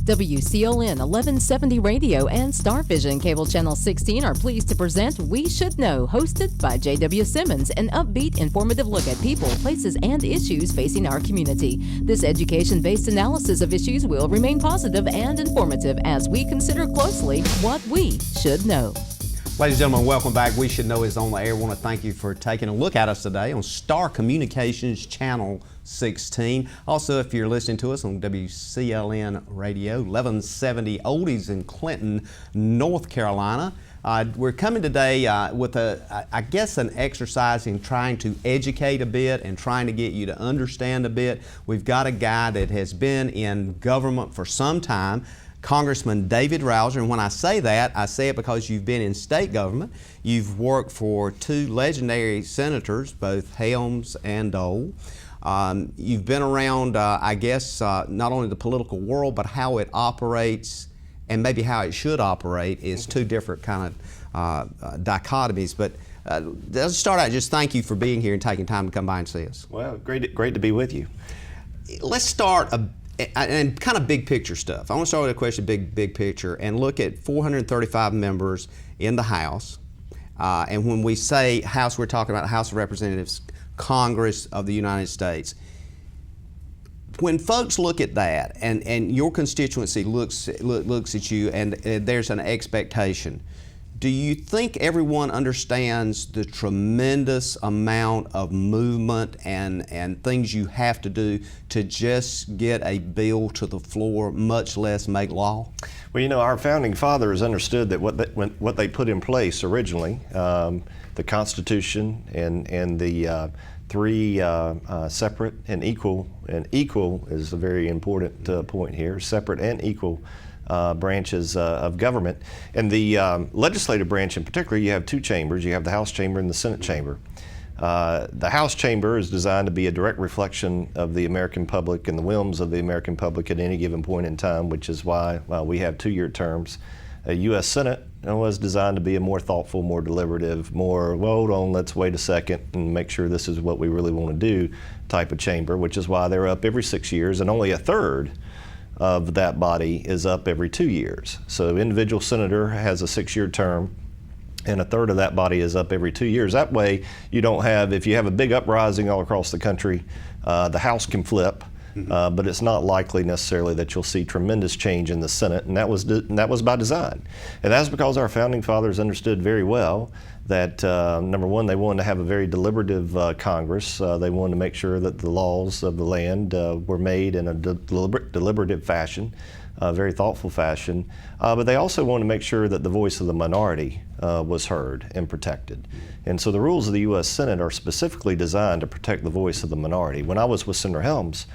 WCLN 1170 Radio and Star Vision Cable Channel 16 are pleased to present We Should Know, hosted by J.W. Simmons, an upbeat, informative look at people, places, and issues facing our community. This education-based analysis of issues will remain positive and informative as we consider closely what we should know. Ladies and gentlemen, welcome back. We Should Know is on the air. I want to thank you for taking a look at us today on Star Communications Channel 16. Also, if you're listening to us on WCLN Radio, 1170 Oldies in Clinton, North Carolina. We're coming today with I guess an exercise in trying to educate a bit and trying to get you to understand a bit. We've got a guy that has been in government for some time, Congressman David Rouzer, and when I say that, I say it because you've been in state government. You've worked for two legendary senators, both Helms and Dole. You've been around, I guess, not only the political world, but how it operates and maybe how it should operate is two different kind of dichotomies. But let's start out, just thank you for being here and taking time to come by and see us. Well, great to be with you. Let's start and kind of big picture stuff. I want to start with a question, big picture, and look at 435 members in the House. And when we say House, we're talking about the House of Representatives, Congress of the United States. When folks look at that, and your constituency looks at you, and there's an expectation, do you think everyone understands the tremendous amount of movement and things you have to do to just get a bill to the floor, much less make law? Well, you know, our founding fathers understood that what they put in place originally, the Constitution and the three separate and equal is a very important point here, separate and equal branches of government. And the legislative branch in particular, you have two chambers. You have the House chamber and the Senate chamber. The House chamber is designed to be a direct reflection of the American public and the whims of the American public at any given point in time, which is why we have two-year terms. A U.S. Senate was designed to be a more thoughtful, more deliberative, more, well, hold on, let's wait a second and make sure this is what we really want to do type of chamber, which is why they're up every 6 years, and only a third of that body is up every 2 years. So individual senator has a 6-year term, and a third of that body is up every 2 years. That way, you don't have, if you have a big uprising all across the country, the House can flip, but it's not likely necessarily that you'll see tremendous change in the Senate, and that was by design. And that's because our founding fathers understood very well that, number one, they wanted to have a very deliberative Congress. They wanted to make sure that the laws of the land were made in a deliberative fashion, a very thoughtful fashion. But they also wanted to make sure that the voice of the minority was heard and protected. And so the rules of the U.S. Senate are specifically designed to protect the voice of the minority. When I was with Senator Helms,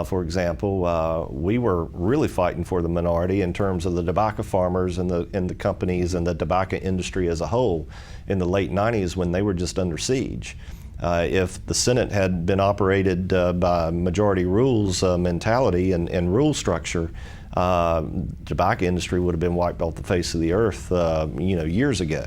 for example, we were really fighting for the minority in terms of the tobacco farmers and the companies and the tobacco industry as a whole in the late 90s when they were just under siege. If the Senate had been operated by majority rules mentality and rule structure, the tobacco industry would have been wiped off the face of the earth years ago.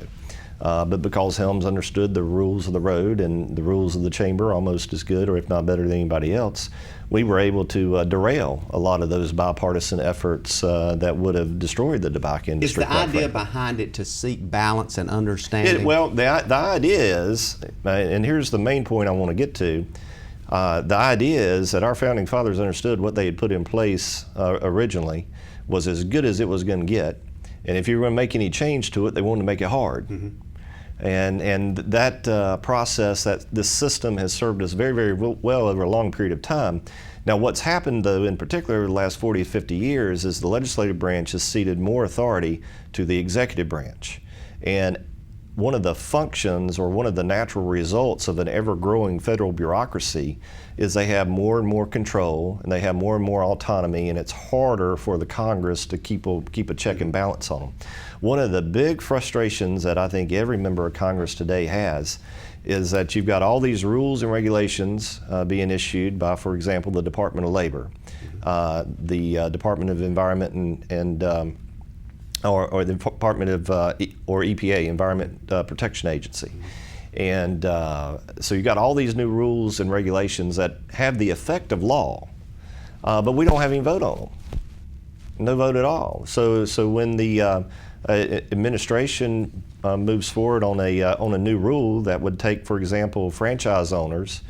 But because Helms understood the rules of the road and the rules of the chamber almost as good, or if not better than anybody else, we were able to derail a lot of those bipartisan efforts that would have destroyed the tobacco industry. Is the idea behind it to seek balance and understanding? Well, the idea is, and here's the main point I want to get to, the idea is that our founding fathers understood what they had put in place originally was as good as it was going to get, and if you were going to make any change to it, they wanted to make it hard. And that process, this system has served us very, very well over a long period of time. Now, what's happened, though, in particular the last 40 to 50 years, is the legislative branch has ceded more authority to the executive branch. And one of the functions or one of the natural results of an ever-growing federal bureaucracy is they have more and more control and they have more and more autonomy, and it's harder for the Congress to keep a check and balance on them. One of the big frustrations that I think every member of Congress today has is that you've got all these rules and regulations being issued by, for example, the Department of Labor, the Department of Environment or the Department of or EPA, Environment Protection Agency. And so you've got all these new rules and regulations that have the effect of law, but we don't have any vote on them. No vote at all. So when the administration moves forward on a new rule that would take, for example, franchise owners,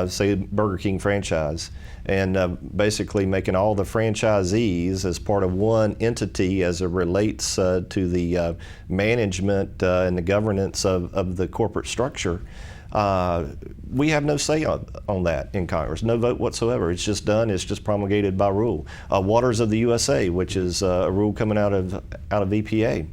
say Burger King franchise, and basically making all the franchisees as part of one entity as it relates to the management and the governance of the corporate structure, we have no say on that in Congress. No vote whatsoever. It's just done. It's just promulgated by rule. Waters of the USA, which is a rule coming out of EPA,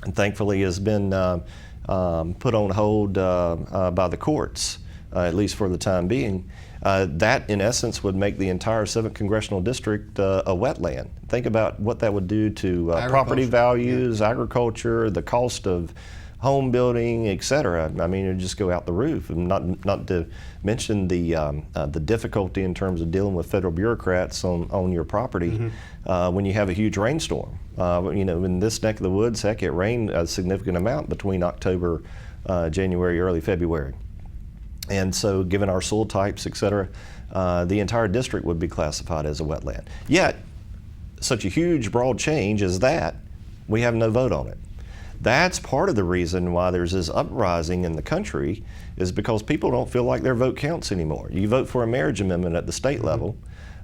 and thankfully has been put on hold by the courts, at least for the time being. That, in essence, would make the entire 7th Congressional District a wetland. Think about what that would do to property values, agriculture, the cost of home building, et cetera. I mean, it would just go out the roof. And not to mention the difficulty in terms of dealing with federal bureaucrats on your property when you have a huge rainstorm. In this neck of the woods, heck, it rained a significant amount between October, January, early February. And so, given our soil types, et cetera, the entire district would be classified as a wetland. Yet, such a huge, broad change as that, we have no vote on it. That's part of the reason why there's this uprising in the country, is because people don't feel like their vote counts anymore. You vote for a marriage amendment at the state level.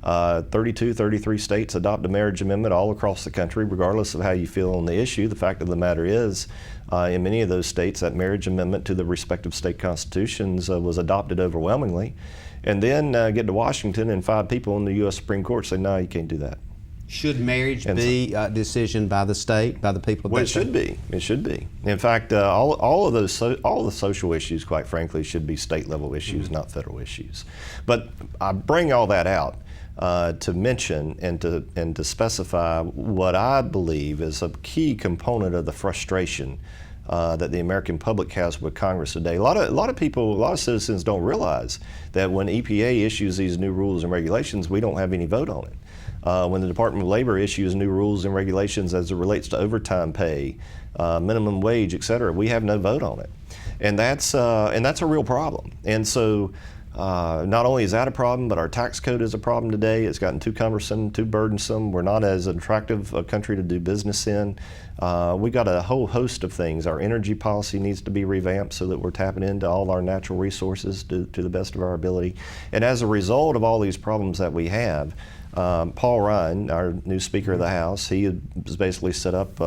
32, 33 states adopt a marriage amendment all across the country, regardless of how you feel on the issue. The fact of the matter is, in many of those states, that marriage amendment to the respective state constitutions was adopted overwhelmingly. And then get to Washington and 5 people in the U.S. Supreme Court say, no, you can't do that. Should marriage be a decision by the state, by the people? Well, it should be. It should be. In fact, all of the social issues, quite frankly, should be state level issues, not federal issues. But I bring all that out to mention and to specify what I believe is a key component of the frustration that the American public has with Congress today. A lot of people, a lot of citizens don't realize that when EPA issues these new rules and regulations, we don't have any vote on it. When the Department of Labor issues new rules and regulations as it relates to overtime pay, minimum wage, et cetera, we have no vote on it. And that's a real problem. And so not only is that a problem, but our tax code is a problem today. It's gotten too cumbersome, too burdensome. We're not as attractive a country to do business in. We got a whole host of things. Our energy policy needs to be revamped so that we're tapping into all our natural resources to the best of our ability. And as a result of all these problems that we have, Paul Ryan, our new Speaker of the House, he has basically set up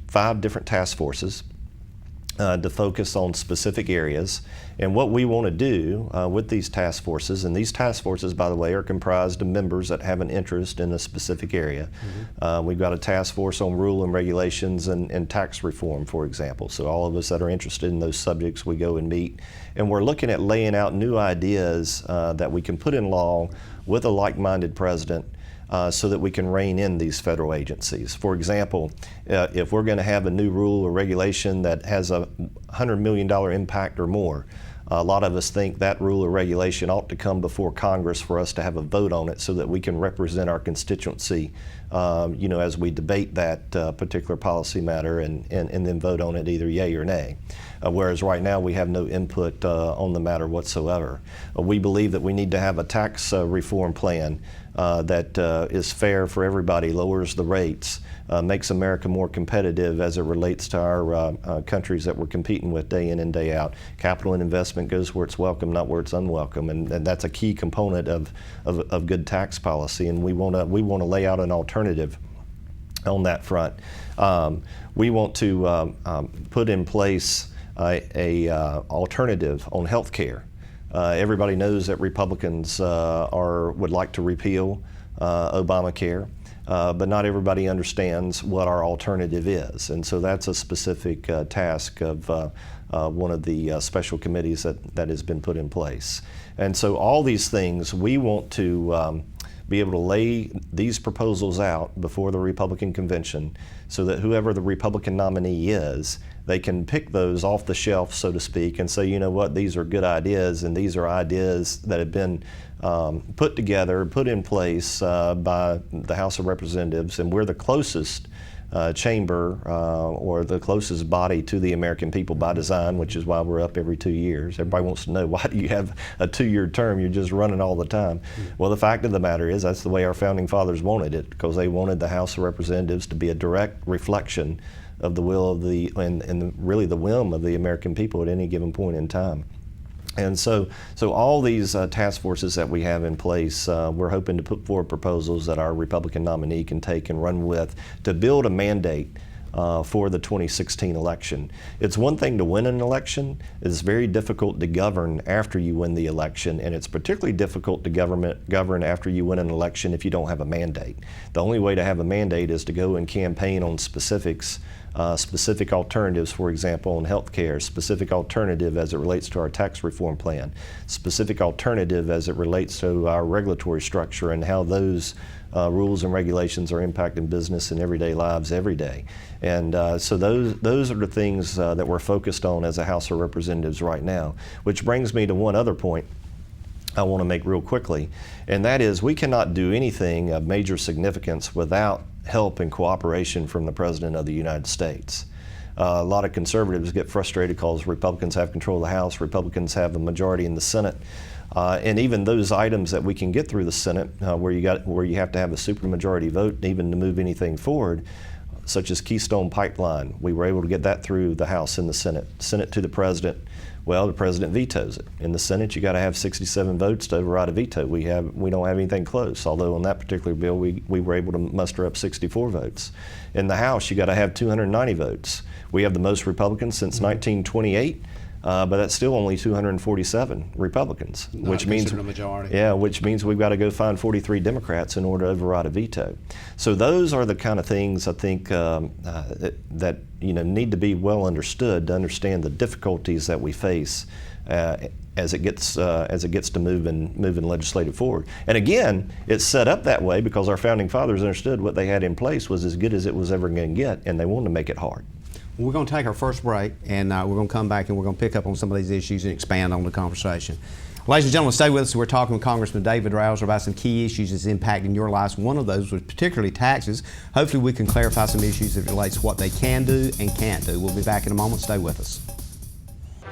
5 different task forces to focus on specific areas. And what we want to do with these task forces, and these task forces, by the way, are comprised of members that have an interest in a specific area. We've got a task force on rule and regulations and tax reform, for example. So all of us that are interested in those subjects, we go and meet. And we're looking at laying out new ideas that we can put in law with a like-minded president so that we can rein in these federal agencies. For example, if we're going to have a new rule or regulation that has a $100 million impact or more, a lot of us think that rule or regulation ought to come before Congress for us to have a vote on it so that we can represent our constituency as we debate that particular policy matter and then vote on it either yay or nay. Whereas right now we have no input on the matter whatsoever. We believe that we need to have a tax reform plan that is fair for everybody, lowers the rates, makes America more competitive as it relates to our countries that we're competing with day in and day out. Capital and investment goes where it's welcome, not where it's unwelcome, and that's a key component of good tax policy. And we want to lay out an alternative on that front. We want to put in place a alternative on health care. Everybody knows that Republicans would like to repeal Obamacare, but not everybody understands what our alternative is. And so that's a specific task of one of the special committees that has been put in place. And so all these things, we want to be able to lay these proposals out before the Republican convention so that whoever the Republican nominee is, they can pick those off the shelf, so to speak, and say, you know what, these are good ideas, and these are ideas that have been put together, put in place by the House of Representatives, and we're the closest chamber or the closest body to the American people by design, which is why we're up every 2 years. Everybody wants to know, why do you have a 2-year term? You're just running all the time. Well, the fact of the matter is that's the way our founding fathers wanted it, because they wanted the House of Representatives to be a direct reflection of the will of really the whim of the American people at any given point in time. And so all these task forces that we have in place, we're hoping to put forward proposals that our Republican nominee can take and run with to build a mandate for the 2016 election. It's one thing to win an election. It's very difficult to govern after you win the election, and it's particularly difficult to govern after you win an election if you don't have a mandate. The only way to have a mandate is to go and campaign on specifics, specific alternatives, for example, on health care, specific alternative as it relates to our tax reform plan, specific alternative as it relates to our regulatory structure and how those rules and regulations are impacting business and everyday lives every day. And so those are the things that we're focused on as a House of Representatives right now, which brings me to one other point I want to make real quickly, and that is we cannot do anything of major significance without help and cooperation from the President of the United States. A lot of conservatives get frustrated because Republicans have control of the House, Republicans have a majority in the Senate, and even those items that we can get through the Senate, where you have to have a supermajority vote even to move anything forward, such as Keystone Pipeline, we were able to get that through the House and the Senate. Senate to the President. Well, the President vetoes it. In the Senate, you got to have 67 votes to override a veto. We don't have anything close, although on that particular bill, we were able to muster up 64 votes. In the House, you got to have 290 votes. We have the most Republicans since 1928, but that's still only 247 Republicans, which means a majority. Yeah, which means we've got to go find 43 Democrats in order to override a veto. So those are the kind of things I think that need to be well understood to understand the difficulties that we face as it gets to moving legislative forward. And again, it's set up that way because our founding fathers understood what they had in place was as good as it was ever going to get, and they wanted to make it hard. We're going to take our first break, and we're going to come back and we're going to pick up on some of these issues and expand on the conversation. Ladies and gentlemen, stay with us. We're talking with Congressman David Rouzer about some key issues that's impacting your lives. One of those was particularly taxes. Hopefully we can clarify some issues that relates to what they can do and can't do. We'll be back in a moment. Stay with us.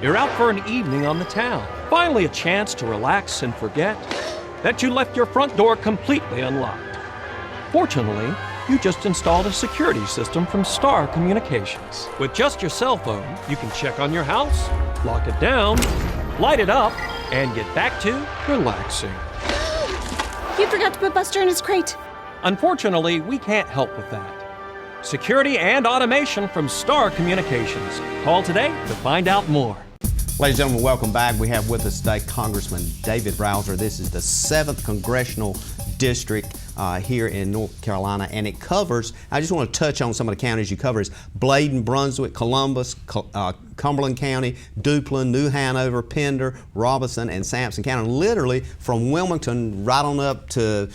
You're out for an evening on the town. Finally a chance to relax and forget that you left your front door completely unlocked. Fortunately, you just installed a security system from Star Communications. With just your cell phone, you can check on your house, lock it down, light it up, and get back to relaxing. You forgot to put Buster in his crate. Unfortunately, we can't help with that. Security and automation from Star Communications. Call today to find out more. Ladies and gentlemen, welcome back. We have with us today Congressman David Rouzer. This is the 7th Congressional District here in North Carolina, and it covers, I just want to touch on some of the counties you cover, is Bladen, Brunswick, Columbus, Cumberland County, Duplin, New Hanover, Pender, Robeson, and Sampson County. Literally from Wilmington right on up to,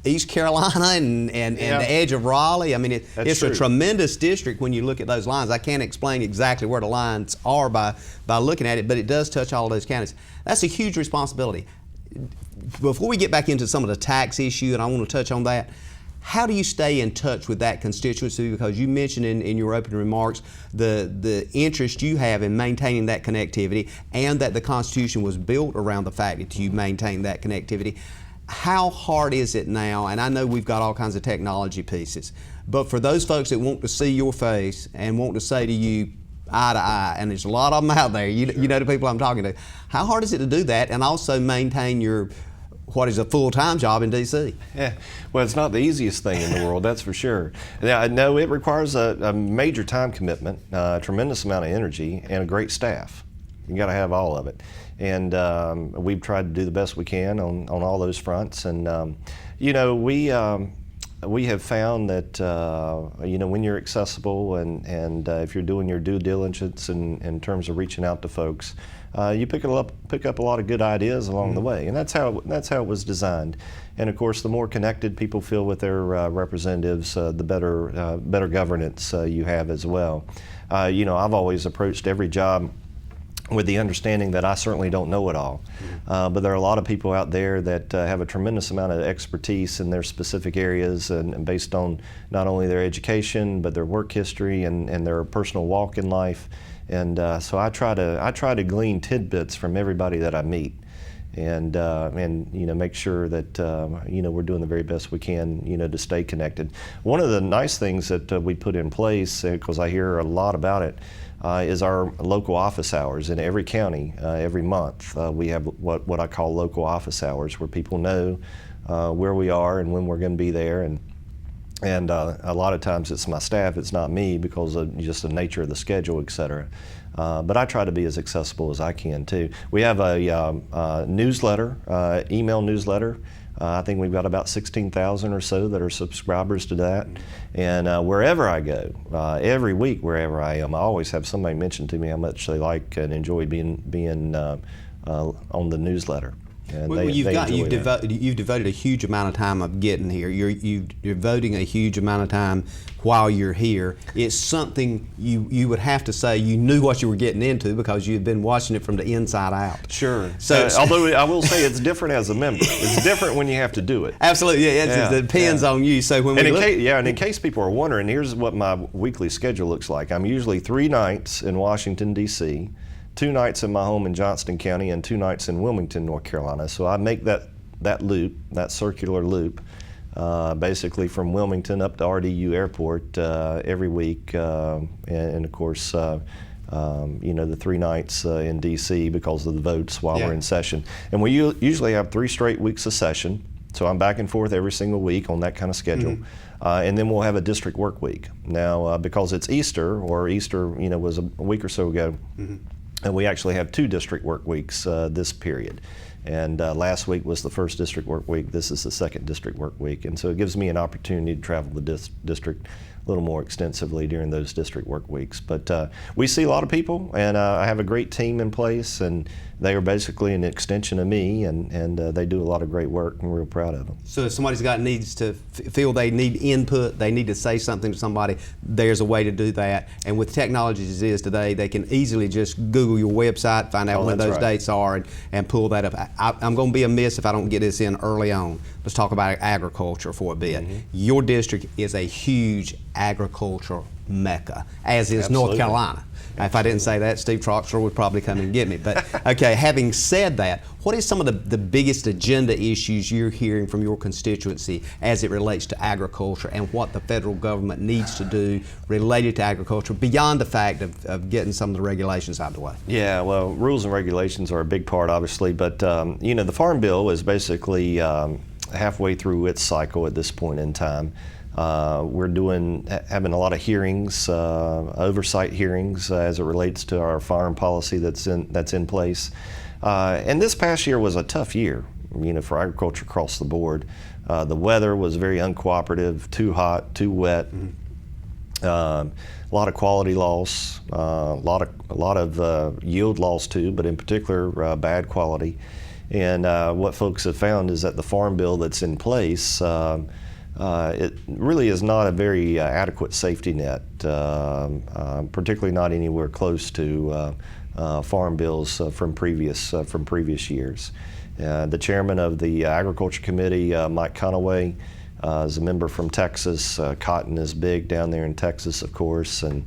East Carolina and the edge of Raleigh. I mean, it's a tremendous district when you look at those lines. I can't explain exactly where the lines are by looking at it, but it does touch all of those counties. That's a huge responsibility. Before we get back into some of the tax issue, and I want to touch on that, how do you stay in touch with that constituency? Because you mentioned in your opening remarks the interest you have in maintaining that connectivity, and that the Constitution was built around the fact that you maintain that connectivity. How hard is it now? And I know we've got all kinds of technology pieces, but for those folks that want to see your face and want to say to you eye to eye, and there's a lot of them out there, you know the people I'm talking to, how hard is it to do that and also maintain your what is a full-time job in D.C.? Yeah, well, it's not the easiest thing in the world, that's for sure. Now, no, it requires a major time commitment, a tremendous amount of energy, and a great staff. You got to have all of it. And we've tried to do the best we can on all those fronts. And, we have found that, when you're accessible and if you're doing your due diligence in terms of reaching out to folks, you pick up a lot of good ideas along the way, and that's how it was designed. And of course, the more connected people feel with their representatives, the better governance you have as well. I've always approached every job with the understanding that I certainly don't know it all. But there are a lot of people out there that have a tremendous amount of expertise in their specific areas, and based on not only their education, but their work history and their personal walk in life. And so I try to glean tidbits from everybody that I meet, and make sure that we're doing the very best we can to stay connected. One of the nice things that we put in place, because I hear a lot about it, is our local office hours. In every county, every month, we have what I call local office hours, where people know where we are and when we're going to be there. And a lot of times it's my staff, it's not me, because of just the nature of the schedule, et cetera. But I try to be as accessible as I can too. We have a newsletter, email newsletter. I think we've got about 16,000 or so that are subscribers to that. And wherever I go, every week, wherever I am, I always have somebody mention to me how much they like and enjoy being on the newsletter. And you've devoted a huge amount of time of getting here. You're devoting a huge amount of time while you're here. It's something you would have to say you knew what you were getting into, because you've been watching it from the inside out. Sure. So, although I will say it's different as a member. It's different when you have to do it. Absolutely. Yeah. It depends on you. So when and in case people are wondering, here's what my weekly schedule looks like. I'm usually 3 nights in Washington, D.C., 2 nights in my home in Johnston County, and 2 nights in Wilmington, North Carolina. So I make that loop, that circular loop, basically from Wilmington up to RDU Airport every week, and of course, the 3 nights in D.C. because of the votes while we're in session. And we usually have 3 straight weeks of session, so I'm back and forth every single week on that kind of schedule. And then we'll have a district work week. Now, because it's Easter was a week or so ago, and we actually have 2 district work weeks this period. And last week was the first district work week. This is the second district work week. And so it gives me an opportunity to travel the district a little more extensively during those district work weeks. But we see a lot of people, and I have a great team in place, and they are basically an extension of me, and they do a lot of great work, and we're real proud of them. So if somebody's got needs to feel they need input, they need to say something to somebody, there's a way to do that. And with technology as it is today, they can easily just Google your website, find out when those dates are, and pull that up. I'm going to be amiss if I don't get this in early on. Let's talk about agriculture for a bit. Your district is a huge agricultural mecca, as is North Carolina. Now, if I didn't say that, Steve Troxler would probably come and get me. But okay, having said that, what is some of the biggest agenda issues you're hearing from your constituency as it relates to agriculture, and what the federal government needs to do related to agriculture beyond the fact of getting some of the regulations out of the way? Yeah, well, rules and regulations are a big part, obviously, but the Farm Bill is basically halfway through its cycle at this point in time. We're having a lot of hearings, oversight hearings, as it relates to our farm policy that's in place. And this past year was a tough year, for agriculture across the board. The weather was very uncooperative, too hot, too wet. A lot of quality loss, a lot of yield loss too, but in particular bad quality. And what folks have found is that the Farm Bill that's in place, it really is not a very adequate safety net, particularly not anywhere close to farm bills from previous years. The chairman of the Agriculture Committee, Mike Conaway, is a member from Texas. Cotton is big down there in Texas, of course, and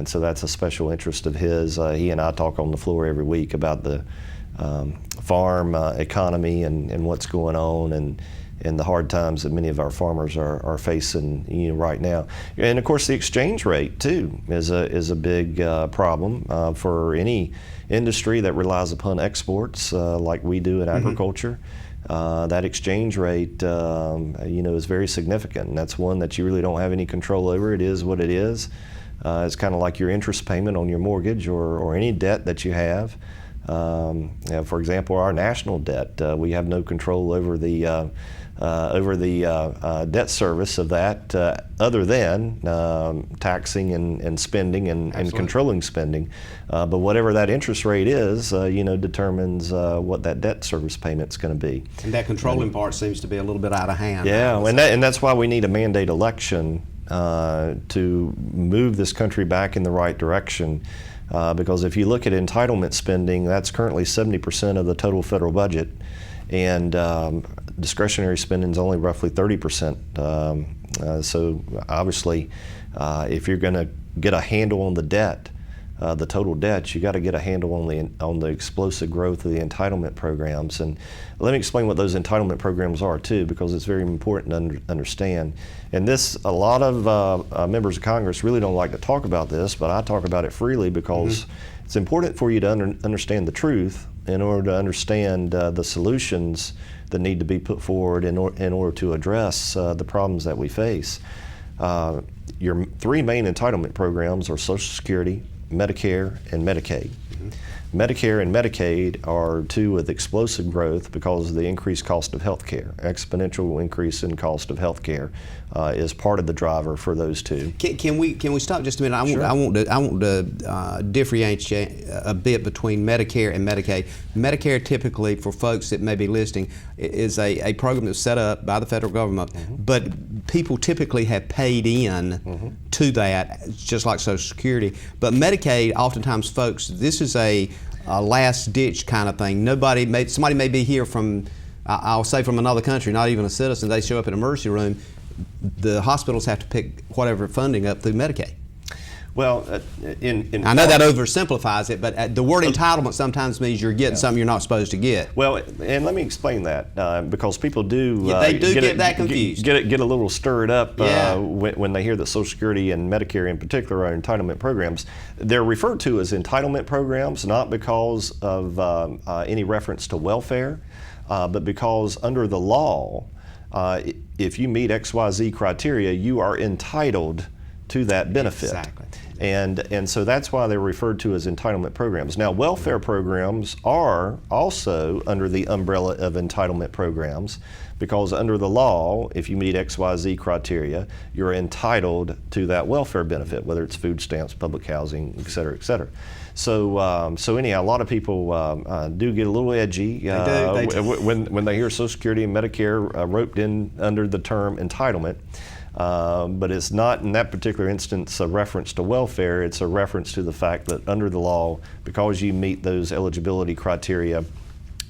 so that's a special interest of his. He and I talk on the floor every week about the farm economy and what's going on, and the hard times that many of our farmers are facing right now. And of course the exchange rate too is a big problem for any industry that relies upon exports like we do in agriculture. That exchange rate is very significant, and that's one that you really don't have any control over. It is what it is. It's kind of like your interest payment on your mortgage or any debt that you have. For example, our national debt, we have no control over the debt service of that, other than taxing and spending and controlling spending. But whatever that interest rate is, determines what that debt service payment's going to be. And that controlling part seems to be a little bit out of hand. Yeah, and that's why we need a mandate election to move this country back in the right direction. Because if you look at entitlement spending, that's currently 70% of the total federal budget, and discretionary spending is only roughly 30%. So obviously, if you're going to get a handle on the debt, the total debt, you got to get a handle on the explosive growth of the entitlement programs. And let me explain what those entitlement programs are too, because it's very important to understand. And this, a lot of members of Congress really don't like to talk about this, but I talk about it freely because it's important for you to understand the truth in order to understand the solutions that need to be put forward in order to address the problems that we face. Your three main entitlement programs are Social Security, Medicare, and Medicaid. Medicare and Medicaid are two with explosive growth because of the increased cost of health care. Exponential increase in cost of health care is part of the driver for those two. Can we stop just a minute? I want to differentiate a bit between Medicare and Medicaid. Medicare, typically, for folks that may be listening, is a program that's set up by the federal government, but people typically have paid in to that, just like Social Security. But Medicaid, oftentimes, folks, this is a last-ditch kind of thing. Somebody may be here from, I'll say from another country, not even a citizen. They show up in an emergency room. The hospitals have to pick whatever funding up through Medicaid. Well, I know that oversimplifies it, but the word entitlement sometimes means you're getting something you're not supposed to get. Well, and let me explain that because people do they do get that confused. Get a little stirred up when they hear that Social Security and Medicare in particular are entitlement programs. They're referred to as entitlement programs not because of any reference to welfare, but because under the law, if you meet XYZ criteria, you are entitled to that benefit. Exactly. And so that's why they're referred to as entitlement programs. Now, welfare programs are also under the umbrella of entitlement programs because under the law, if you meet XYZ criteria, you're entitled to that welfare benefit, whether it's food stamps, public housing, et cetera, et cetera. So anyhow, a lot of people do get a little edgy they do. When they hear Social Security and Medicare roped in under the term entitlement. But it's not in that particular instance a reference to welfare, it's a reference to the fact that under the law, because you meet those eligibility criteria,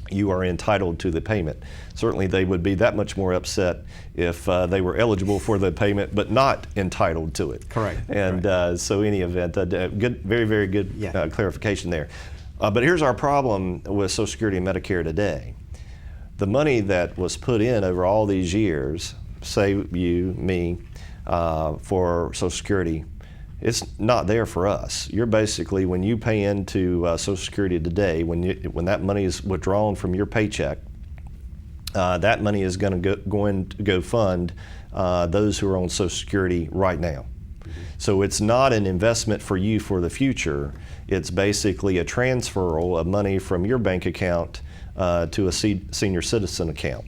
you are entitled to the payment. Certainly they would be that much more upset if they were eligible for the payment but not entitled to it. Correct. And so any event, good, very, very good clarification there. But here's our problem with Social Security and Medicare today. The money that was put in over all these years, say you, me, for Social Security, it's not there for us. You're basically, when you pay into Social Security today, when that money is withdrawn from your paycheck, that money is going to go fund those who are on Social Security right now. So it's not an investment for you for the future. It's basically a transferal of money from your bank account to a senior citizen account.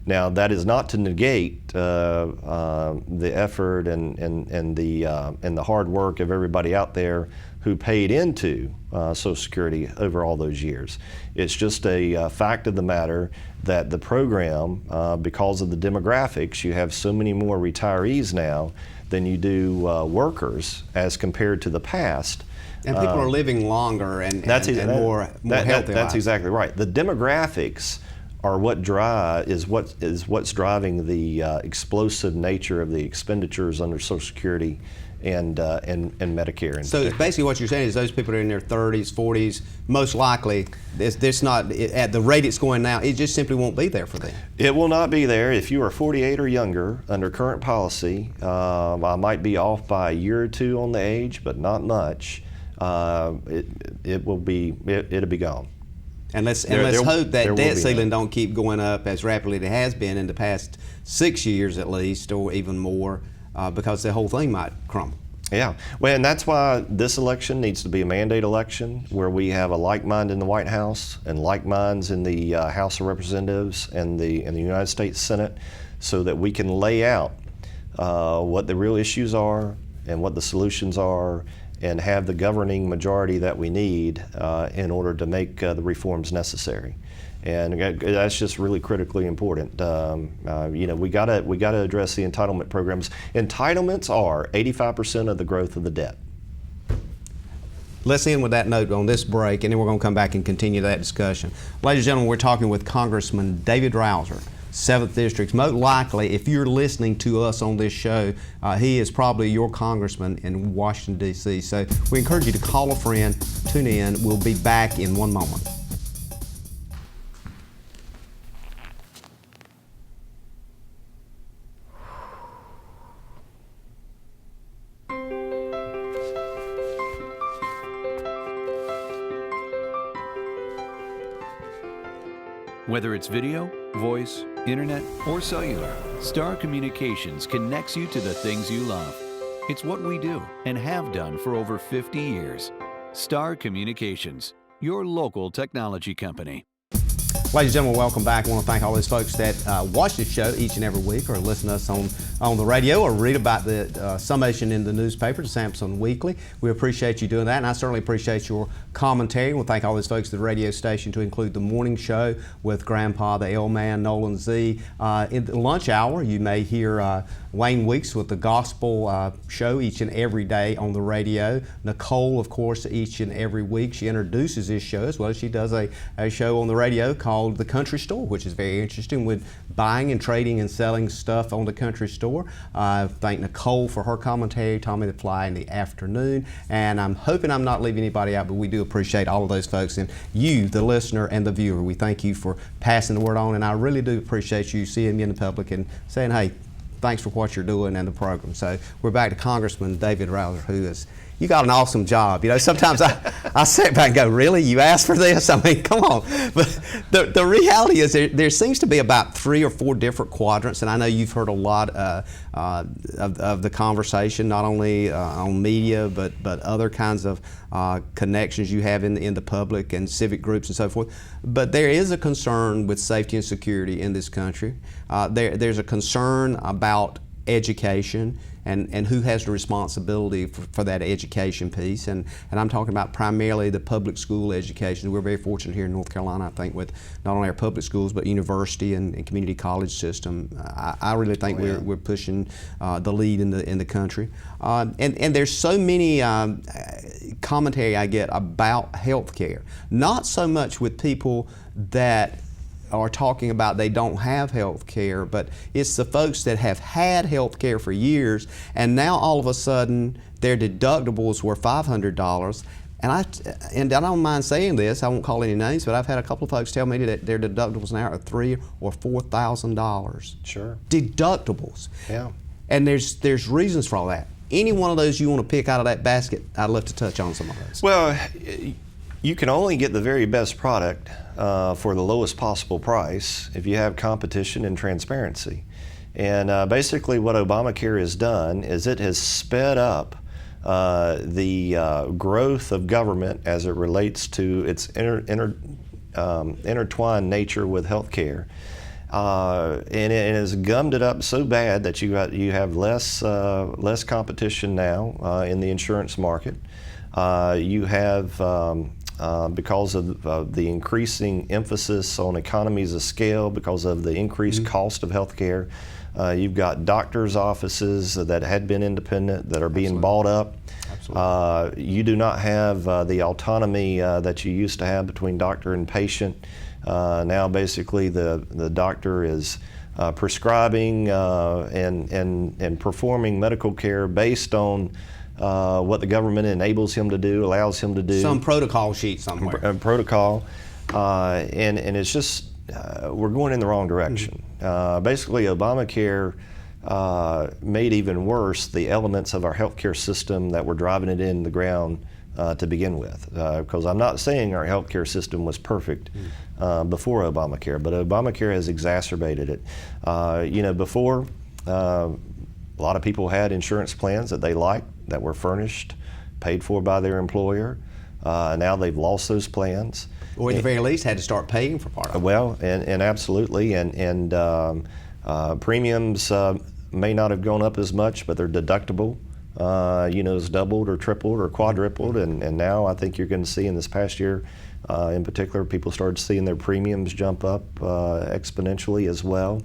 Now, that is not to negate the effort and the hard work of everybody out there who paid into Social Security over all those years. It's just a fact of the matter that the program, because of the demographics, you have so many more retirees now than you do workers as compared to the past. And people are living longer and more healthy That's exactly right. The demographics are what's driving the explosive nature of the expenditures under Social Security and Medicare. So it's basically what you're saying is those people are in their 30s, 40s, most likely, it's not at the rate it's going now, it just simply won't be there for them. It will not be there. If you are 48 or younger under current policy, I might be off by a year or two on the age, but not much. It'll be gone. And let's hope that debt ceiling don't keep going up as rapidly as it has been in the past 6 years at least, or even more, because the whole thing might crumble. Yeah, well, and that's why this election needs to be a mandate election where we have a like mind in the White House and like minds in the House of Representatives and the United States Senate, so that we can lay out what the real issues are and what the solutions are, and have the governing majority that we need in order to make the reforms necessary. And that's just really critically important. We gotta address the entitlement programs. Entitlements are 85% of the growth of the debt. let's end with that note on this break, and then we're going to come back and continue that discussion. Ladies and gentlemen, we're talking with Congressman David Rouzer, 7th District. Most likely, if you're listening to us on this show, he is probably your congressman in Washington, D.C. So we encourage you to call a friend, tune in. We'll be back in one moment. Whether it's video, voice, internet, or cellular, Star Communications connects you to the things you love. It's what we do and have done for over 50 years. Star Communications, your local technology company. Ladies and gentlemen, welcome back. I want to thank all those folks that watch this show each and every week, or listen to us on the radio, or read about the summation in the newspaper, the Sampson Weekly. We appreciate you doing that, and I certainly appreciate your commentary. We'll thank all those folks at the radio station, to include the morning show with Grandpa, the L-Man, Nolan Z. In the lunch hour, you may hear Wayne Weeks with the gospel show each and every day on the radio. Nicole, of course, each and every week, she introduces this show, as well as she does a show on the radio called The Country Store, which is very interesting, with buying and trading and selling stuff on the country store. Thank Nicole for her commentary, Tommy the Fly in the afternoon, and I'm hoping I'm not leaving anybody out, but we do appreciate all of those folks, and you, the listener and the viewer. We thank you for passing the word on, and I really do appreciate you seeing me in the public and saying, hey, thanks for what you're doing and the program. So we're back to Congressman David Rouzer, who is, you got an awesome job. You know, sometimes I sit back and go, really? You asked for this? I mean, come on. But the reality is there seems to be about 3 or 4 different quadrants, and I know you've heard a lot of the conversation, not only on media, but other kinds of connections you have in the public and civic groups and so forth. But there is a concern with safety and security in this country. There's a concern about education and who has the responsibility for that education piece. And I'm talking about primarily the public school education. We're very fortunate here in North Carolina, I think, with not only our public schools, but university and community college system. I really think we're pushing the lead in the country. And there's so many commentary I get about health care, not so much with people that are talking about they don't have health care, but it's the folks that have had health care for years, and now all of a sudden their deductibles were $500. And I don't mind saying this, I won't call any names, but I've had a couple of folks tell me that their deductibles now are $3,000 or $4,000. Sure. Deductibles. Yeah. And there's reasons for all that. Any one of those you want to pick out of that basket, I'd love to touch on some of those. Well, you can only get the very best product for the lowest possible price if you have competition and transparency. And basically what Obamacare has done is it has sped up the growth of government as it relates to its intertwined nature with health care. And it has gummed it up so bad that you have less competition now in the insurance market. You have because of the increasing emphasis on economies of scale, because of the increased cost of healthcare, you've got doctors' offices that had been independent that are being bought up. Absolutely. You do not have the autonomy that you used to have between doctor and patient. Now basically the doctor is prescribing and performing medical care based on what the government enables him to do, allows him to do. Some protocol sheet somewhere. A protocol, and it's just, we're going in the wrong direction. Basically, Obamacare made even worse the elements of our healthcare system that were driving it in the ground to begin with. Because I'm not saying our healthcare system was perfect before Obamacare, but Obamacare has exacerbated it. Before, a lot of people had insurance plans that they liked, that were furnished, paid for by their employer. Now they've lost those plans. Or at the very least had to start paying for part of it. Well, and absolutely, and premiums may not have gone up as much, but their deductible is doubled or tripled or quadrupled, and now I think you're going to see in this past year, in particular, people started seeing their premiums jump up exponentially as well.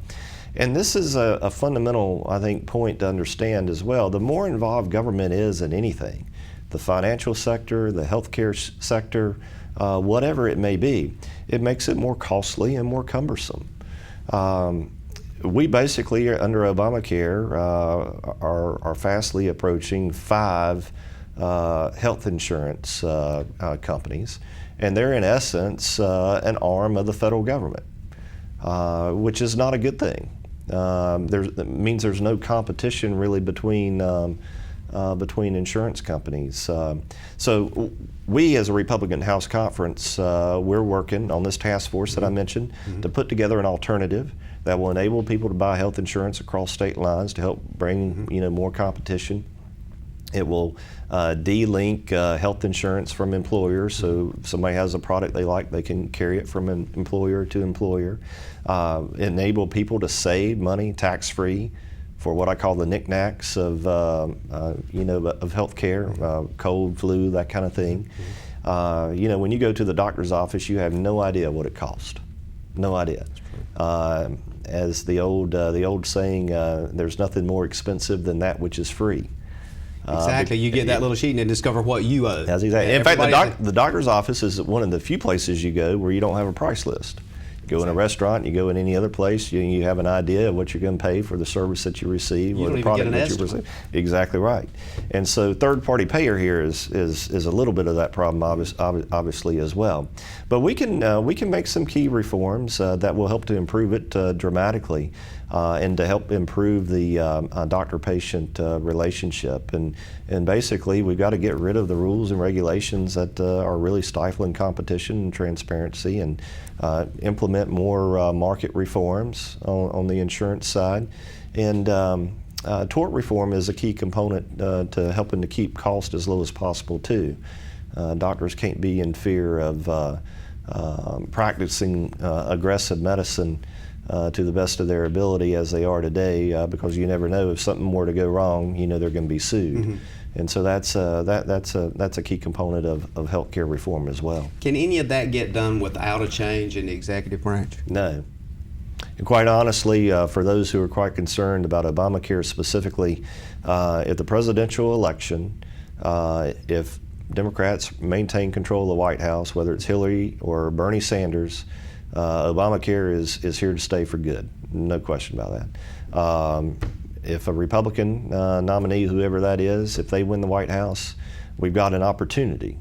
And this is a fundamental, I think, point to understand as well. The more involved government is in anything, the financial sector, the healthcare sector, whatever it may be, it makes it more costly and more cumbersome. We basically, under Obamacare, are fastly approaching 5 health insurance companies, and they're in essence an arm of the federal government, which is not a good thing. It means there's no competition really between insurance companies. So we, as a Republican House Conference, we're working on this task force that I mentioned to put together an alternative that will enable people to buy health insurance across state lines to help bring more competition. It will de-link health insurance from employers, so if somebody has a product they like, they can carry it from an employer to employer. Enable people to save money tax-free for what I call the knickknacks of health care, cold, flu, that kind of thing. When you go to the doctor's office, you have no idea what it costs. No idea. As the old saying, there's nothing more expensive than that which is free. Exactly. You get that little sheet and then discover what you owe. That's exactly. In fact, the doctor's office is one of the few places you go where you don't have a price list. You go in a restaurant, you go in any other place, you have an idea of what you're going to pay for the service that you receive or the product that you receive. Exactly right. And so third-party payer here is a little bit of that problem, obviously, as well. But we can make some key reforms that will help to improve it dramatically. And to help improve the doctor-patient relationship. And basically, we've got to get rid of the rules and regulations that are really stifling competition and transparency, and implement more market reforms on the insurance side. And tort reform is a key component to helping to keep costs as low as possible, too. Doctors can't be in fear of practicing aggressive medicine to the best of their ability as they are today, because you never know if something were to go wrong, they're going to be sued. And so that's a key component of healthcare reform as well. Can any of that get done without a change in the executive branch? No. And quite honestly, for those who are quite concerned about Obamacare specifically, at the presidential election, if Democrats maintain control of the White House, whether it's Hillary or Bernie Sanders, Obamacare is here to stay for good, no question about that. If a Republican nominee, whoever that is, if they win the White House, we've got an opportunity.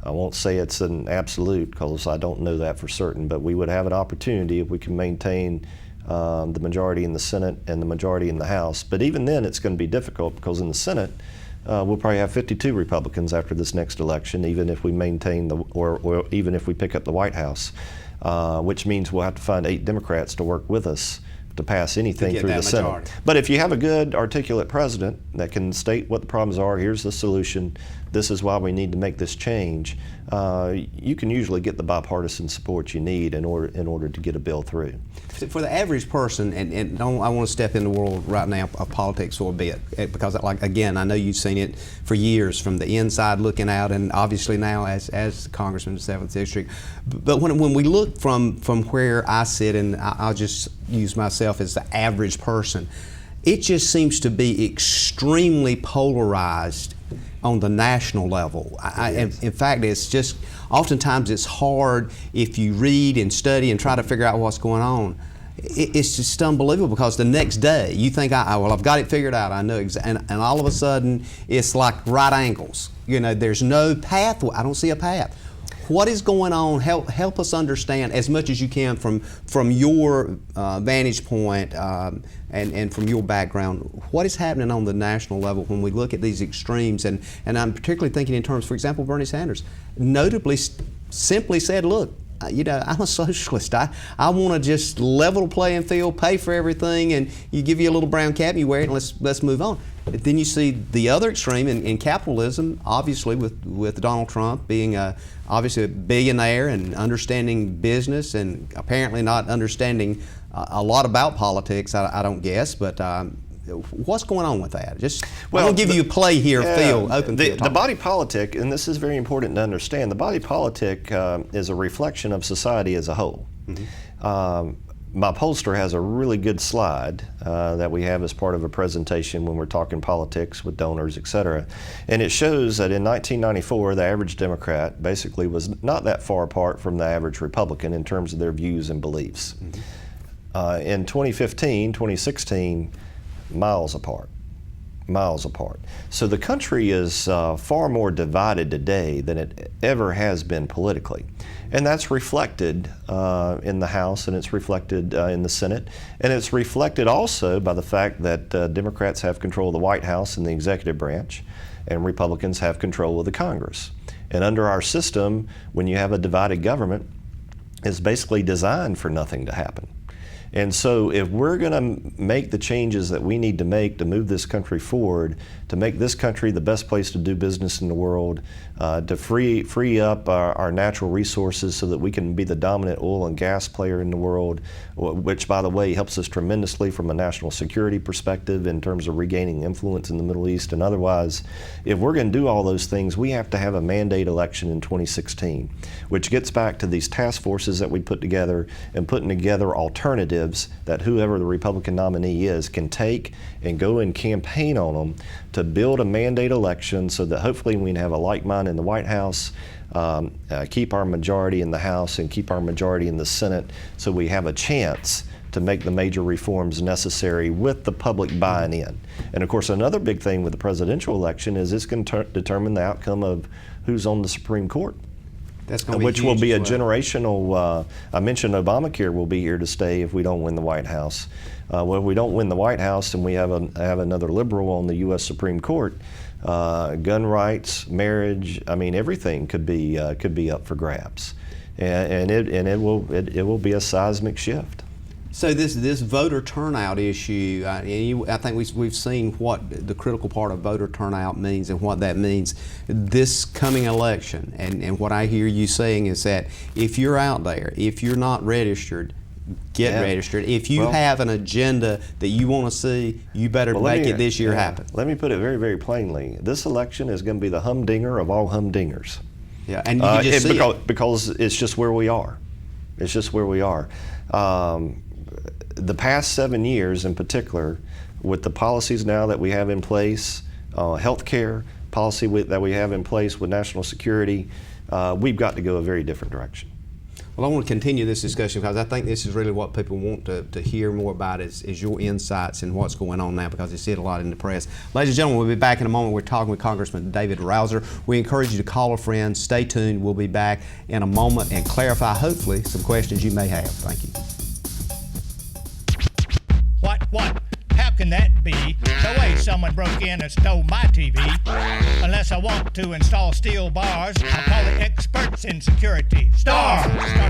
I won't say it's an absolute, because I don't know that for certain, but we would have an opportunity if we can maintain the majority in the Senate and the majority in the House. But even then, it's going to be difficult, because in the Senate, we'll probably have 52 Republicans after this next election, even if we maintain or even if we pick up the White House. Which means we'll have to find 8 Democrats to work with us to pass anything through the Senate. But if you have a good, articulate president that can state what the problems are, here's the solution, this is why we need to make this change, you can usually get the bipartisan support you need in order to get a bill through. For the average person, and I want to step in the world right now of politics for a bit, because again, I know you've seen it for years from the inside looking out, and obviously now as Congressman of the 7th District. But when we look from where I sit, and I'll just use myself as the average person, it just seems to be extremely polarized on the national level. In fact, it's just, oftentimes it's hard if you read and study and try to figure out what's going on. It's just unbelievable, because the next day you think, I've got it figured out, I know and all of a sudden it's like right angles. There's no pathway. I don't see a path. What is going on? Help us understand as much as you can from your vantage point and from your background. What is happening on the national level when we look at these extremes? And I'm particularly thinking in terms, for example, Bernie Sanders notably simply said, look, I'm a socialist. I want to just level the playing field, pay for everything, and you give you a little brown cap, you wear it, and let's move on. But then you see the other extreme in capitalism, obviously with Donald Trump being obviously a billionaire and understanding business, and apparently not understanding a lot about politics, I don't guess, but what's going on with that? I'm going to give you a play here, open field. The body politic, and this is very important to understand, the body politic is a reflection of society as a whole. my pollster has a really good slide that we have as part of a presentation when we're talking politics with donors, et cetera. And it shows that in 1994, the average Democrat basically was not that far apart from the average Republican in terms of their views and beliefs. In 2015, 2016, miles apart. Miles apart. So the country is far more divided today than it ever has been politically. And that's reflected in the House, and it's reflected in the Senate, and it's reflected also by the fact that Democrats have control of the White House and the executive branch, and Republicans have control of the Congress. And under our system, when you have a divided government, it's basically designed for nothing to happen. And so if we're going to make the changes that we need to make to move this country forward, to make this country the best place to do business in the world, to free up our natural resources so that we can be the dominant oil and gas player in the world, which, by the way, helps us tremendously from a national security perspective in terms of regaining influence in the Middle East and otherwise. If we're going to do all those things, we have to have a mandate election in 2016, which gets back to these task forces that we put together and putting together alternatives that whoever the Republican nominee is can take and go and campaign on them to build a mandate election so that hopefully we can have a like mind in the White House, keep our majority in the House and keep our majority in the Senate so we have a chance to make the major reforms necessary with the public buying in. And of course, another big thing with the presidential election is it's going to determine the outcome of who's on the Supreme Court. That's going to be which will be a huge as well. generational, I mentioned Obamacare will be here to stay if we don't win the White House. Well, if we don't win the White House and we have another liberal on the U.S. Supreme Court, gun rights, marriage, I mean, everything could be up for grabs. And it will be a seismic shift. So this voter turnout issue, I think we've seen what the critical part of voter turnout means and what that means. This coming election, and what I hear you saying is that if you're out there, if you're not registered, get registered. If you have an agenda that you want to see, you better make it this year happen. Let me put it very, very plainly. This election is going to be the humdinger of all humdingers. Yeah, and you can just see it. Because it's just where we are. It's just where we are. The past 7 years in particular, with the policies now that we have in place, healthcare policy that we have in place with national security, we've got to go a very different direction. Well, I want to continue this discussion because I think this is really what people want to hear more about is your insights and what's going on now, because they see it a lot in the press. Ladies and gentlemen, we'll be back in a moment. We're talking with Congressman David Rouzer. We encourage you to call a friend. Stay tuned. We'll be back in a moment and clarify, hopefully, some questions you may have. Thank you. What? How can that be? The way someone broke in and stole my TV. Unless I want to install steel bars, I'll call the experts in security. Star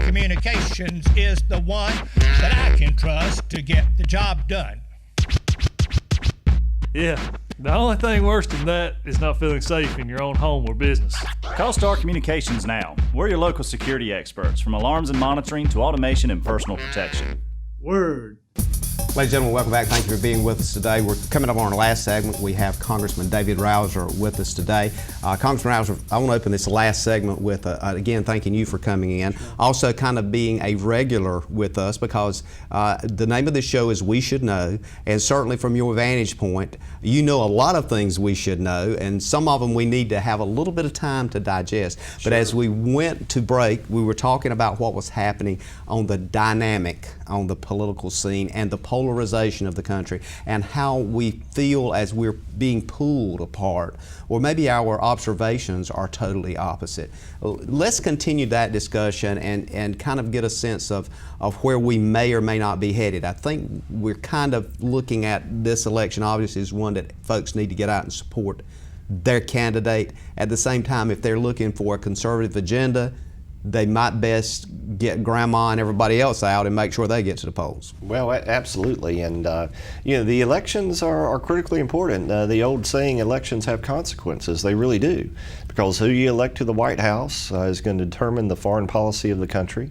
Communications is the one that I can trust to get the job done. Yeah, the only thing worse than that is not feeling safe in your own home or business. Call Star Communications now. We're your local security experts, from alarms and monitoring to automation and personal protection. Word. Ladies and gentlemen, welcome back. Thank you for being with us today. We're coming up on our last segment. We have Congressman David Rouzer with us today. Congressman Rouzer, I want to open this last segment with, again, thanking you for coming in. Also kind of being a regular with us, because the name of this show is We Should Know, and certainly from your vantage point, you know a lot of things we should know, and some of them we need to have a little bit of time to digest. But as we went to break, we were talking about what was happening on the dynamic on the political scene and the polarization of the country, and how we feel as we're being pulled apart, or maybe our observations are totally opposite. Let's continue that discussion and kind of get a sense of where we may or may not be headed. I think we're kind of looking at this election obviously as one that folks need to get out and support their candidate. At the same time, if they're looking for a conservative agenda, they might best get grandma and everybody else out and make sure they get to the polls. Well, absolutely, and the elections are critically important. The old saying, elections have consequences. They really do, because who you elect to the White House is going to determine the foreign policy of the country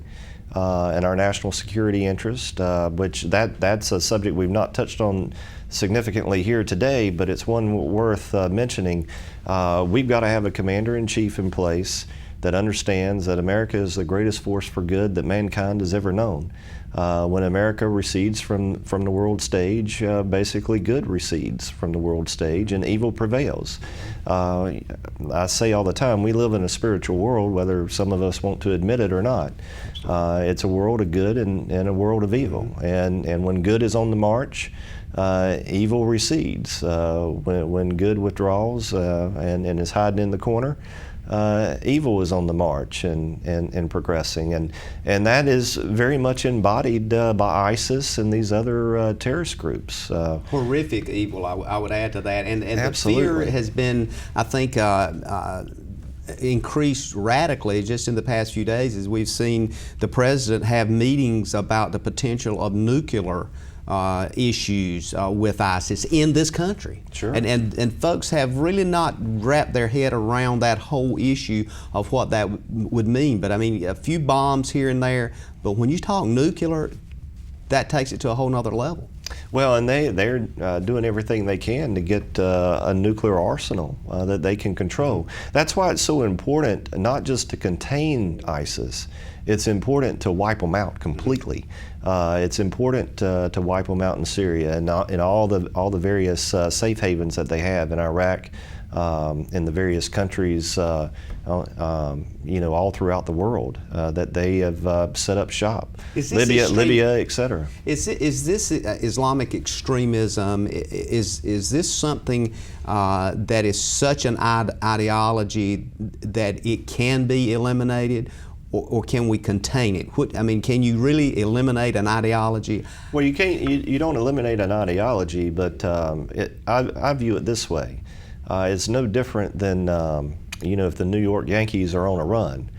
and our national security interest, which that's a subject we've not touched on significantly here today, but it's one worth mentioning. We've got to have a commander-in-chief in place that understands that America is the greatest force for good that mankind has ever known. When America recedes from the world stage, basically good recedes from the world stage and evil prevails. I say all the time, we live in a spiritual world, whether some of us want to admit it or not. It's a world of good and a world of evil. And when good is on the march, evil recedes. When good withdraws and is hiding in the corner, evil is on the march and progressing, and that is very much embodied by ISIS and these other terrorist groups. Horrific evil, I would add to that, and the Absolutely. fear has been, I think, increased radically just in the past few days as we've seen the president have meetings about the potential of nuclear issues with ISIS in this country. Sure. And folks have really not wrapped their head around that whole issue of what that would mean. But I mean, a few bombs here and there, but when you talk nuclear, that takes it to a whole nother level. Well, and they're doing everything they can to get a nuclear arsenal that they can control. That's why it's so important not just to contain ISIS, it's important to wipe them out completely. It's important to wipe them out in Syria and in all the various safe havens that they have in Iraq, in the various countries, all throughout the world that they have set up shop. Libya, etc. Is this Islamic extremism? Is this something that is such an ideology that it can be eliminated? Or can we contain it? Can you really eliminate an ideology? Well, you can't. You don't eliminate an ideology, but I view it this way: it's no different than if the New York Yankees are on a run,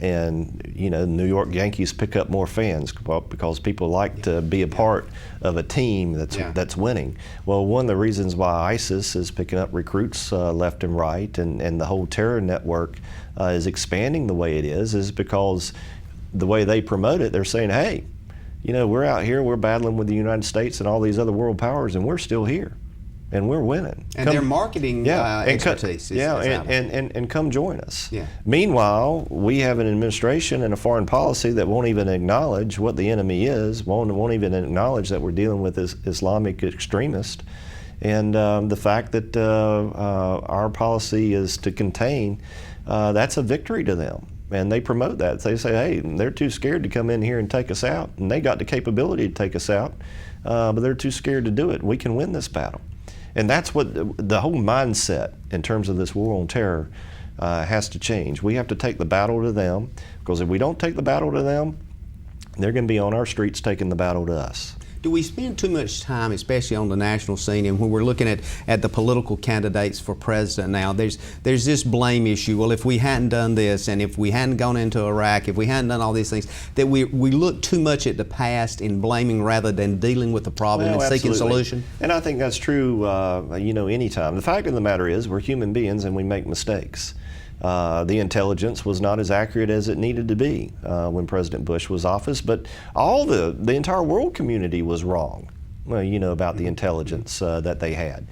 and the New York Yankees pick up more fans because people like to be a part of a team that's winning. Well, one of the reasons why ISIS is picking up recruits left and right, and the whole terror network is expanding the way it is because the way they promote it, they're saying, hey, we're out here, we're battling with the United States and all these other world powers, and we're still here, and we're winning. And their marketing expertise. And come join us. Yeah. Meanwhile, we have an administration and a foreign policy that won't even acknowledge what the enemy is, won't even acknowledge that we're dealing with this Islamic extremist. And the fact that our policy is to contain, that's a victory to them. And they promote that. They say, hey, they're too scared to come in here and take us out. And they got the capability to take us out, but they're too scared to do it. We can win this battle. And that's what the whole mindset in terms of this war on terror has to change. We have to take the battle to them, because if we don't take the battle to them, they're going to be on our streets taking the battle to us. Do we spend too much time, especially on the national scene, and when we're looking at the political candidates for president now, there's this blame issue. Well, if we hadn't done this, and if we hadn't gone into Iraq, if we hadn't done all these things, that we look too much at the past in blaming rather than dealing with the problem and seeking a solution? And I think that's true, anytime. The fact of the matter is, we're human beings and we make mistakes. The intelligence was not as accurate as it needed to be when President Bush was office, but the entire world community was wrong, about the intelligence that they had,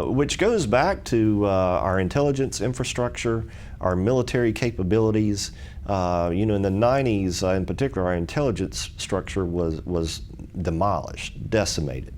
which goes back to our intelligence infrastructure, our military capabilities. In the 90s, in particular, our intelligence structure was demolished, decimated,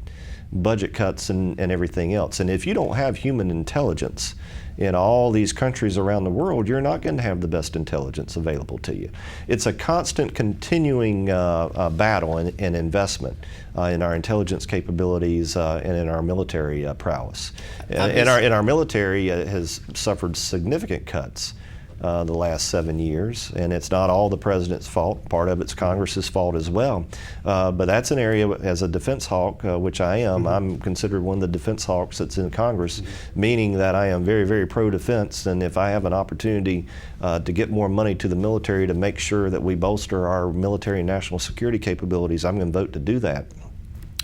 budget cuts and everything else. And if you don't have human intelligence in all these countries around the world, you're not going to have the best intelligence available to you. It's a constant, continuing battle and investment in our intelligence capabilities and in our military prowess. And our military has suffered significant cuts the last 7 years, and it's not all the president's fault. Part of it's Congress's fault as well. But that's an area, as a defense hawk, which I am, I'm considered one of the defense hawks that's in Congress, meaning that I am very, very pro-defense, and if I have an opportunity to get more money to the military to make sure that we bolster our military and national security capabilities, I'm going to vote to do that.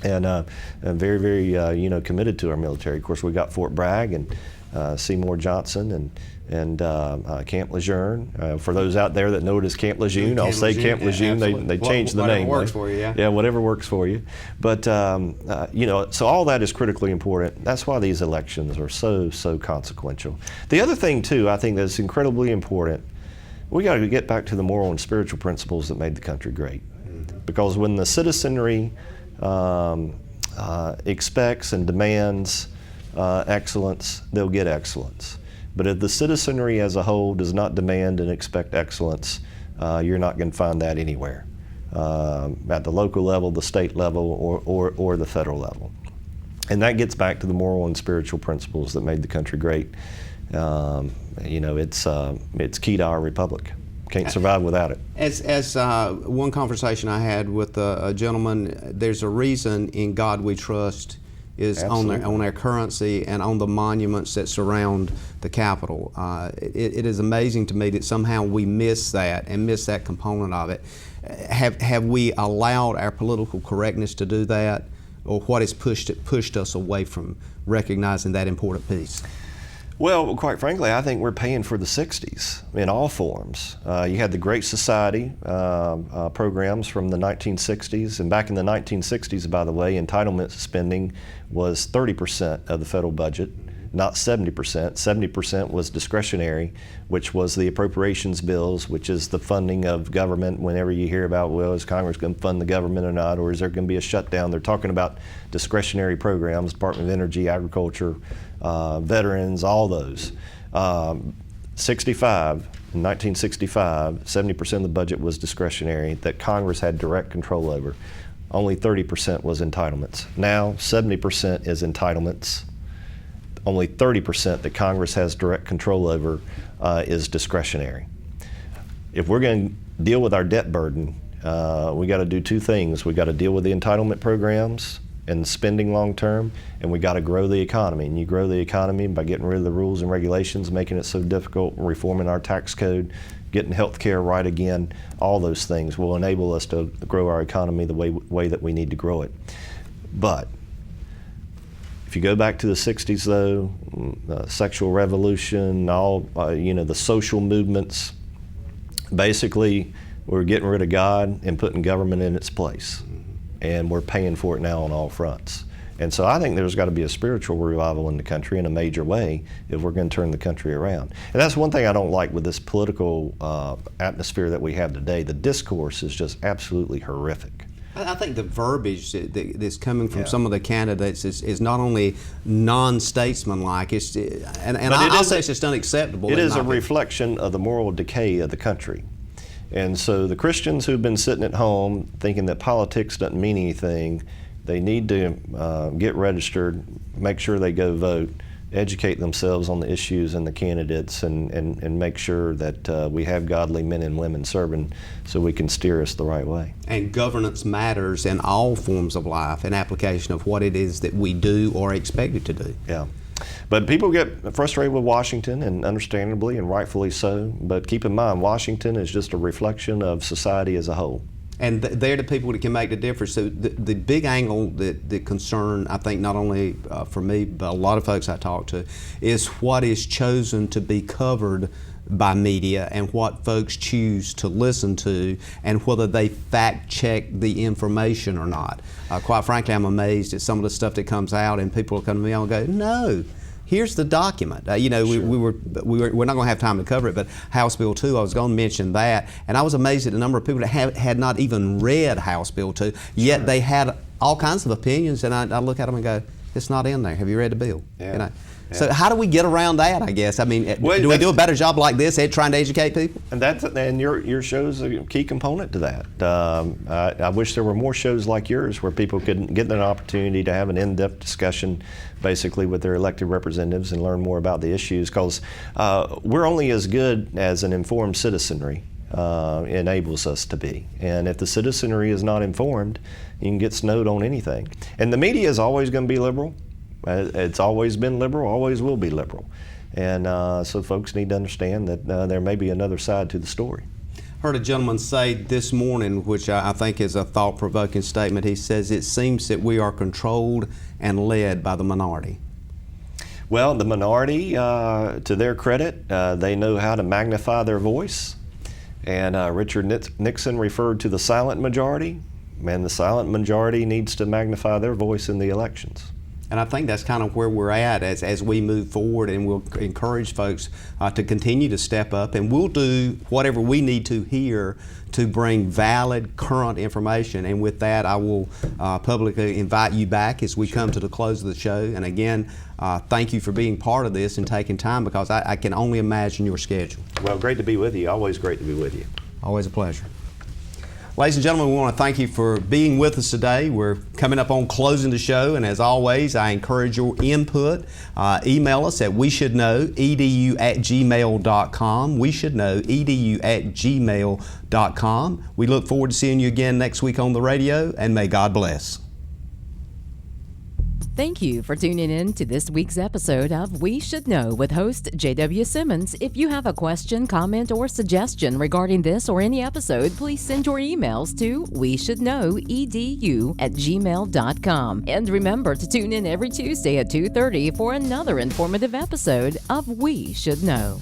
and very, very committed to our military. Of course, we got Fort Bragg and Seymour Johnson and Camp Lejeune. For those out there that know it as Camp Lejeune, I'll say Camp Lejeune. They changed the name. Whatever works for you, yeah. Yeah, whatever works for you. But so all that is critically important. That's why these elections are so consequential. The other thing too, I think that's incredibly important. We got to get back to the moral and spiritual principles that made the country great. Because when the citizenry expects and demands excellence, they'll get excellence. But if the citizenry as a whole does not demand and expect excellence, you're not going to find that anywhere, at the local level, the state level, or the federal level. And that gets back to the moral and spiritual principles that made the country great. It's key to our republic. Can't survive without it. As one conversation I had with a gentleman, there's a reason In God We Trust is on their currency and on the monuments that surround the Capitol. It is amazing to me that somehow we miss that and miss that component of it. Have we allowed our political correctness to do that, or what has pushed us away from recognizing that important piece? Well, quite frankly, I think we're paying for the 60s in all forms. You had the Great Society programs from the 1960s, and back in the 1960s, by the way, entitlement spending was 30% of the federal budget, not 70%. 70% was discretionary, which was the appropriations bills, which is the funding of government. Whenever you hear about, well, is Congress going to fund the government or not, or is there going to be a shutdown? They're talking about discretionary programs, Department of Energy, Agriculture, veterans, all those. 1965, 70% of the budget was discretionary that Congress had direct control over. Only 30% was entitlements. Now, 70% is entitlements. Only 30% that Congress has direct control over is discretionary. If we're going to deal with our debt burden, we got to do two things. We got to deal with the entitlement programs and spending long term, and we got to grow the economy. And you grow the economy by getting rid of the rules and regulations, making it so difficult, reforming our tax code, getting health care right again. All those things will enable us to grow our economy the way that we need to grow it. But if you go back to the 60s, though, sexual revolution, all the social movements, basically we're getting rid of God and putting government in its place. And we're paying for it now on all fronts. And so I think there's got to be a spiritual revival in the country in a major way if we're going to turn the country around. And that's one thing I don't like with this political atmosphere that we have today. The discourse is just absolutely horrific. I think the verbiage that's coming from some of the candidates is not only non-statesmanlike, I'll say it's just unacceptable. It is a reflection of the moral decay of the country. And so the Christians who've been sitting at home thinking that politics doesn't mean anything, they need to get registered, make sure they go vote, educate themselves on the issues and the candidates, and make sure that we have godly men and women serving so we can steer us the right way. And governance matters in all forms of life, an application of what it is that we do or are expected to do. Yeah. But people get frustrated with Washington, and understandably and rightfully so. But keep in mind, Washington is just a reflection of society as a whole. And they're the people that can make the difference. So the big angle that concern, I think, not only for me, but a lot of folks I talk to, is what is chosen to be covered by media and what folks choose to listen to, and whether they fact check the information or not. Quite frankly, I'm amazed at some of the stuff that comes out, and people will come to me and go, no, here's the document. Sure. We're not going to have time to cover it, but House Bill 2, I was going to mention that, and I was amazed at the number of people that had not even read House Bill 2, yet they had all kinds of opinions, and I look at them and go, it's not in there. Have you read the bill? Yeah. So how do we get around that, I guess? I mean, do we do a better job like this at trying to educate people? And your show's a key component to that. I wish there were more shows like yours where people could get an opportunity to have an in-depth discussion basically with their elected representatives and learn more about the issues, because we're only as good as an informed citizenry enables us to be. And if the citizenry is not informed, you can get snowed on anything. And the media is always going to be liberal. It's always been liberal, always will be liberal. And so folks need to understand that there may be another side to the story. Heard a gentleman say this morning, which I think is a thought-provoking statement. He says, it seems that we are controlled and led by the minority. Well, the minority, to their credit, they know how to magnify their voice. And Richard Nixon referred to the silent majority, and the silent majority needs to magnify their voice in the elections. And I think that's kind of where we're at as we move forward, and we'll encourage folks to continue to step up, and we'll do whatever we need to here to bring valid, current information. And with that, I will publicly invite you back as we come to the close of the show. And again, thank you for being part of this and taking time, because I can only imagine your schedule. Well, great to be with you. Always great to be with you. Always a pleasure. Ladies and gentlemen, we want to thank you for being with us today. We're coming up on closing the show, and as always, I encourage your input. Email us at weshouldknow.edu@gmail.com. weshouldknow.edu@gmail.com. We look forward to seeing you again next week on the radio, and may God bless. Thank you for tuning in to this week's episode of We Should Know with host J.W. Simmons. If you have a question, comment, or suggestion regarding this or any episode, please send your emails to weshouldknowedu@gmail.com. And remember to tune in every Tuesday at 2:30 for another informative episode of We Should Know.